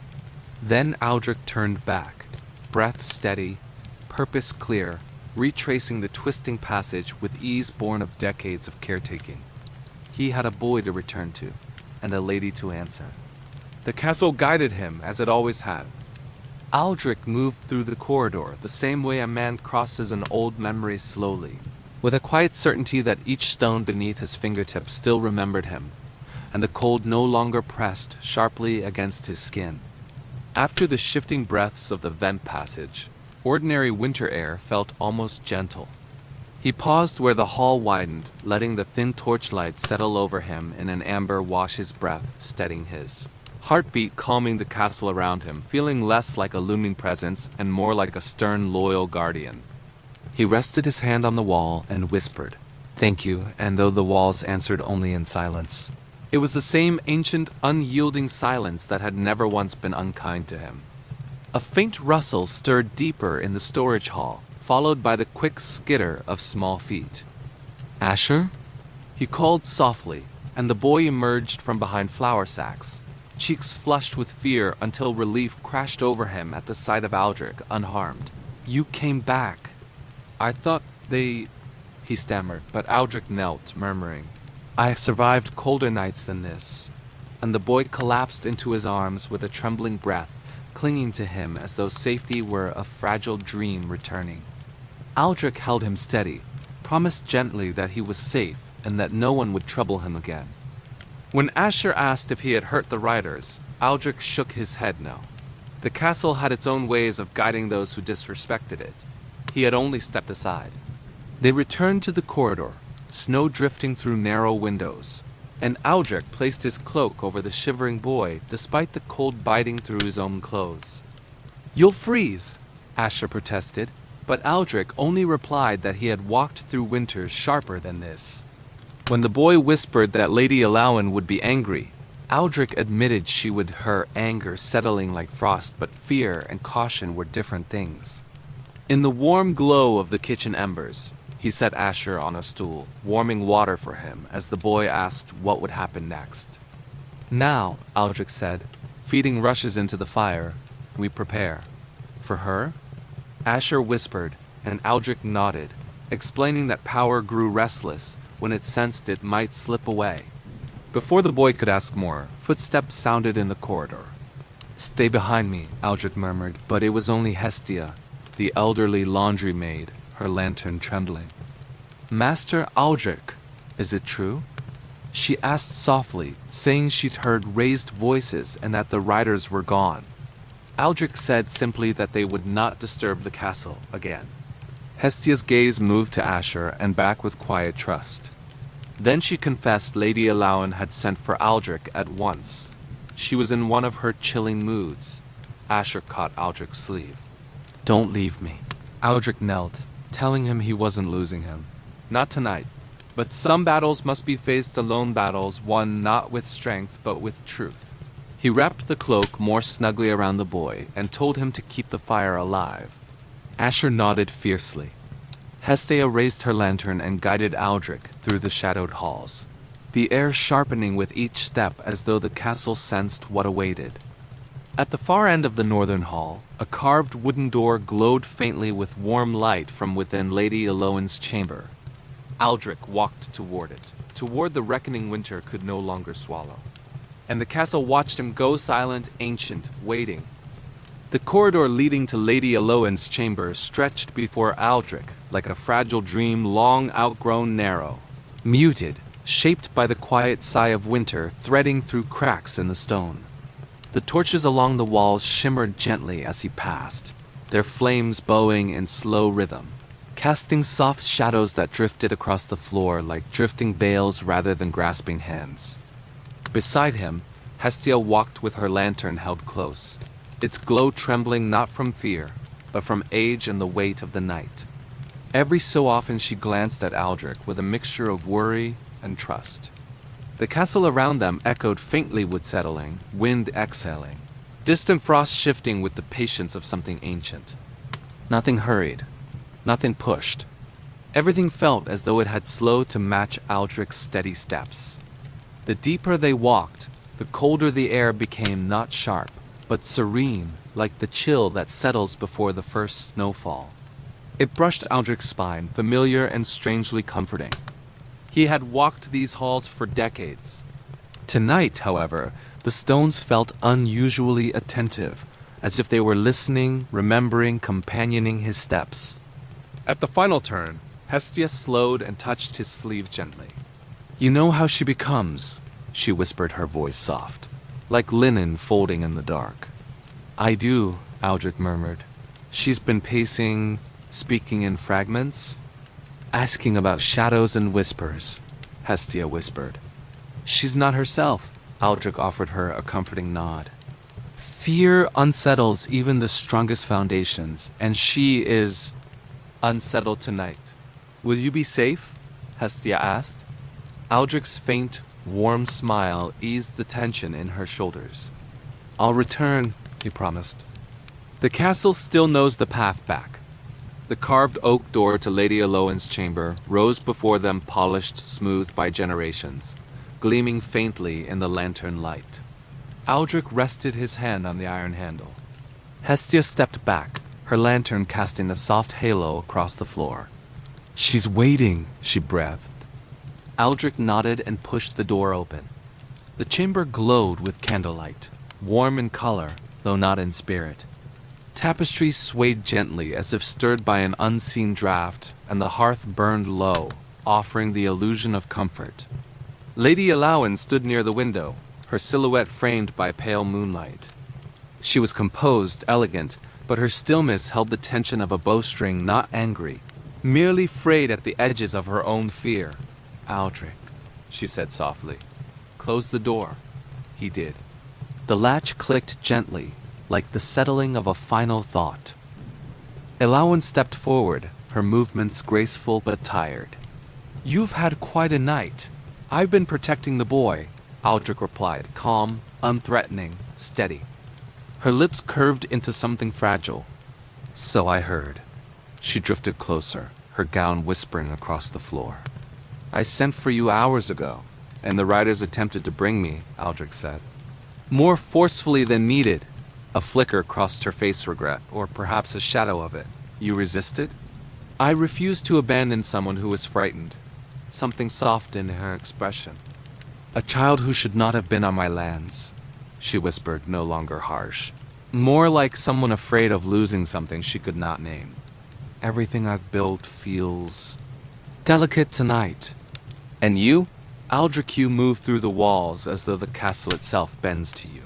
Speaker 1: Then Aldrich turned back, breath steady, purpose clear, retracing the twisting passage with ease born of decades of caretaking. He had a boy to return to, and a lady to answer. The castle guided him as it always had. Aldrich moved through the corridor the same way a man crosses an old memory slowly, with a quiet certainty that each stone beneath his fingertips still remembered him, and the cold no longer pressed sharply against his skin. After the shifting breaths of the vent passage, ordinary winter air felt almost gentle. He paused where the hall widened, letting the thin torchlight settle over him in an amber wash his breath, steadying his heartbeat, calming the castle around him, feeling less like a looming presence and more like a stern, loyal guardian. He rested his hand on the wall and whispered, "Thank you," and though the walls answered only in silence, it was the same ancient, unyielding silence that had never once been unkind to him. A faint rustle stirred deeper in the storage hall, followed by the quick skitter of small feet. "Asher?" he called softly, and the boy emerged from behind flour sacks, cheeks flushed with fear until relief crashed over him at the sight of Aldrich unharmed. "You came back. I thought they—" he stammered, but Aldrich knelt, murmuring, "I have survived colder nights than this," and the boy collapsed into his arms with a trembling breath, clinging to him as though safety were a fragile dream returning. Aldrich held him steady, promised gently that he was safe and that no one would trouble him again. When Asher asked if he had hurt the riders, Aldrich shook his head no. The castle had its own ways of guiding those who disrespected it. He had only stepped aside. They returned to the corridor, snow drifting through narrow windows, and Aldrich placed his cloak over the shivering boy despite the cold biting through his own clothes. "You'll freeze," Asher protested, but Aldrich only replied that he had walked through winters sharper than this. When the boy whispered that Lady Alawen would be angry, Aldrich admitted she would, her anger settling like frost, but fear and caution were different things. In the warm glow of the kitchen embers, he set Asher on a stool, warming water for him as the boy asked what would happen next. Now, Aldrich said, feeding rushes into the fire, we prepare. For her? Asher whispered, and Aldrich nodded, explaining that power grew restless when it sensed it might slip away. Before the boy could ask more, footsteps sounded in the corridor. Stay behind me, Aldrich murmured, but it was only Hestia, the elderly laundry maid, her lantern trembling. Master Aldrich, is it true? She asked softly, saying she'd heard raised voices and that the riders were gone. Aldrich said simply that they would not disturb the castle again. Hestia's gaze moved to Asher and back with quiet trust. Then she confessed Lady Alawen had sent for Aldrich at once. She was in one of her chilling moods. Asher caught Aldrich's sleeve. Don't leave me. Aldrich knelt, telling him he wasn't losing him. Not tonight. But some battles must be faced alone, battles won not with strength but with truth. He wrapped the cloak more snugly around the boy and told him to keep the fire alive. Asher nodded fiercely. Hestia raised her lantern and guided Aldrich through the shadowed halls, the air sharpening with each step as though the castle sensed what awaited. At the far end of the northern hall, a carved wooden door glowed faintly with warm light from within Lady Alawen's chamber. Aldrich walked toward it, toward the reckoning winter could no longer swallow. And the castle watched him go, silent, ancient, waiting. The corridor leading to Lady Alawen's chamber stretched before Aldrich like a fragile dream long outgrown narrow, muted, shaped by the quiet sigh of winter threading through cracks in the stone. The torches along the walls shimmered gently as he passed, their flames bowing in slow rhythm, casting soft shadows that drifted across the floor like drifting veils rather than grasping hands. Beside him, Hestia walked with her lantern held close, its glow trembling not from fear, but from age and the weight of the night. Every so often she glanced at Aldrich with a mixture of worry and trust. The castle around them echoed faintly with settling, wind exhaling, distant frost shifting with the patience of something ancient. Nothing hurried, nothing pushed. Everything felt as though it had slowed to match Aldrich's steady steps. The deeper they walked, the colder the air became, not sharp, but serene, like the chill that settles before the first snowfall. It brushed Aldrich's spine, familiar and strangely comforting. He had walked these halls for decades. Tonight, however, the stones felt unusually attentive, as if they were listening, remembering, companioning his steps. At the final turn, Hestia slowed and touched his sleeve gently. You know how she becomes, she whispered, her voice soft, like linen folding in the dark. I do, Aldrich murmured. She's been pacing, speaking in fragments, asking about shadows and whispers, Hestia whispered. She's not herself, Aldrich offered her a comforting nod. Fear unsettles even the strongest foundations, and she is unsettled tonight. Will you be safe? Hestia asked. Aldrich's faint, warm smile eased the tension in her shoulders. I'll return, he promised. The castle still knows the path back. The carved oak door to Lady Alawen's chamber rose before them, polished, smooth by generations, gleaming faintly in the lantern light. Aldrich rested his hand on the iron handle. Hestia stepped back, her lantern casting a soft halo across the floor. She's waiting, she breathed. Aldrich nodded and pushed the door open. The chamber glowed with candlelight, warm in color, though not in spirit. Tapestries swayed gently as if stirred by an unseen draft, and the hearth burned low, offering the illusion of comfort. Lady Alawen stood near the window, her silhouette framed by pale moonlight. She was composed, elegant, but her stillness held the tension of a bowstring not angry, merely frayed at the edges of her own fear. Aldrich, she said softly. Close the door. He did. The latch clicked gently, like the settling of a final thought. Alawen stepped forward, her movements graceful but tired. You've had quite a night, I've been protecting the boy, Aldrich replied, calm, unthreatening, steady. Her lips curved into something fragile. So I heard. She drifted closer, her gown whispering across the floor. I sent for you hours ago, and the riders attempted to bring me, Aldrich said. More forcefully than needed. A flicker crossed her face, regret, or perhaps a shadow of it. You resisted? I refused to abandon someone who was frightened. Something soft in her expression. A child who should not have been on my lands, she whispered, no longer harsh. More like someone afraid of losing something she could not name. Everything I've built feels delicate tonight. And you? Aldrich, you move through the walls as though the castle itself bends to you.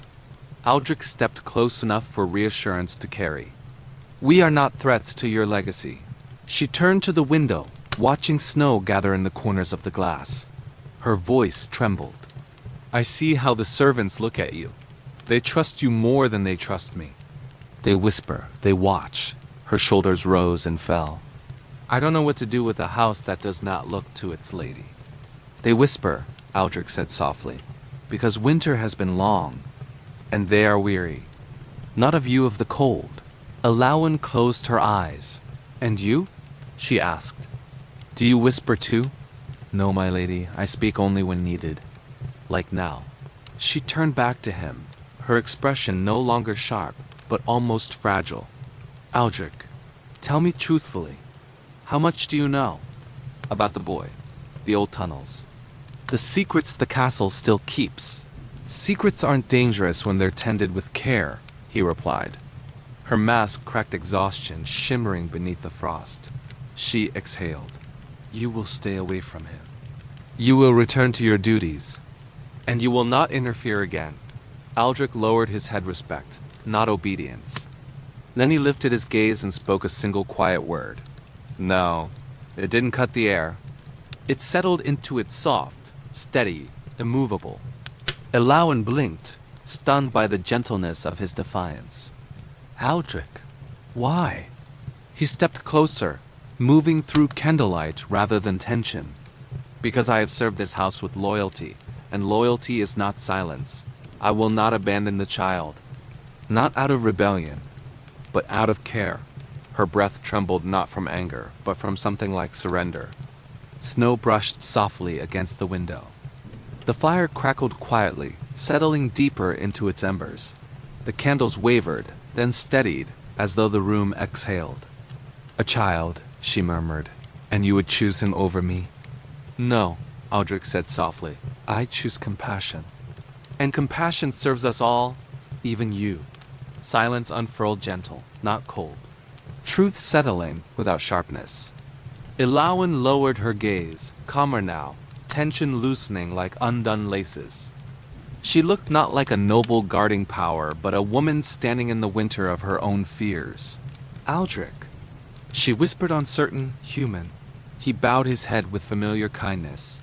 Speaker 1: Aldrich stepped close enough for reassurance to carry. We are not threats to your legacy. She turned to the window, watching snow gather in the corners of the glass. Her voice trembled. I see how the servants look at you. They trust you more than they trust me. They whisper, they watch. Her shoulders rose and fell. I don't know what to do with a house that does not look to its lady. They whisper, Aldrich said softly, because winter has been long, and they are weary. Not of you, of the cold. Elawan closed her eyes. And you? She asked. Do you whisper too? No, my lady, I speak only when needed. Like now. She turned back to him, her expression no longer sharp, but almost fragile. Aldrich, tell me truthfully, how much do you know about the boy, the old tunnels, the secrets the castle still keeps? Secrets aren't dangerous when they're tended with care, he replied. Her mask cracked exhaustion shimmering beneath the frost. She exhaled. You will stay away from him. You will return to your duties, and you will not interfere again. Aldrich lowered his head, respect, not obedience. Then he lifted his gaze and spoke a single quiet word. No, it didn't cut the air. It settled into it soft, steady, immovable. Elawan blinked, stunned by the gentleness of his defiance. Aldrich, why? He stepped closer, moving through candlelight rather than tension. Because I have served this house with loyalty, and loyalty is not silence. I will not abandon the child. Not out of rebellion, but out of care. Her breath trembled not from anger, but from something like surrender. Snow brushed softly against the window. The fire crackled quietly, settling deeper into its embers. The candles wavered, then steadied, as though the room exhaled. A child, she murmured, and you would choose him over me? No, Aldrich said softly. I choose compassion. And compassion serves us all, even you. Silence unfurled gentle, not cold. Truth settling without sharpness. Elawan lowered her gaze, calmer now, tension loosening like undone laces. She looked not like a noble guarding power, but a woman standing in the winter of her own fears. Aldrich, she whispered, uncertain, human. He bowed his head with familiar kindness.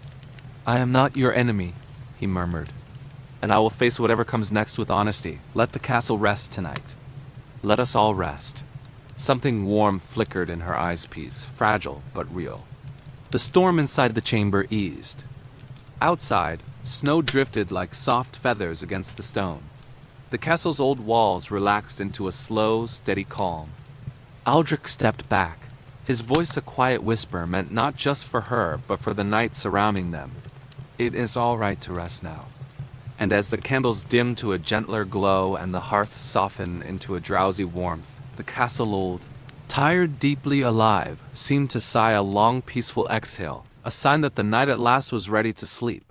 Speaker 1: I am not your enemy, he murmured, and I will face whatever comes next with honesty. Let the castle rest tonight. Let us all rest. Something warm flickered in her eyes piece, fragile but real. The storm inside the chamber eased. Outside, snow drifted like soft feathers against the stone. The castle's old walls relaxed into a slow, steady calm. Aldrich stepped back, his voice a quiet whisper meant not just for her, but for the night surrounding them. It is all right to rest now. And as the candles dimmed to a gentler glow and the hearth softened into a drowsy warmth, the castle old, tired, deeply alive, seemed to sigh a long, peaceful exhale, a sign that the night at last was ready to sleep.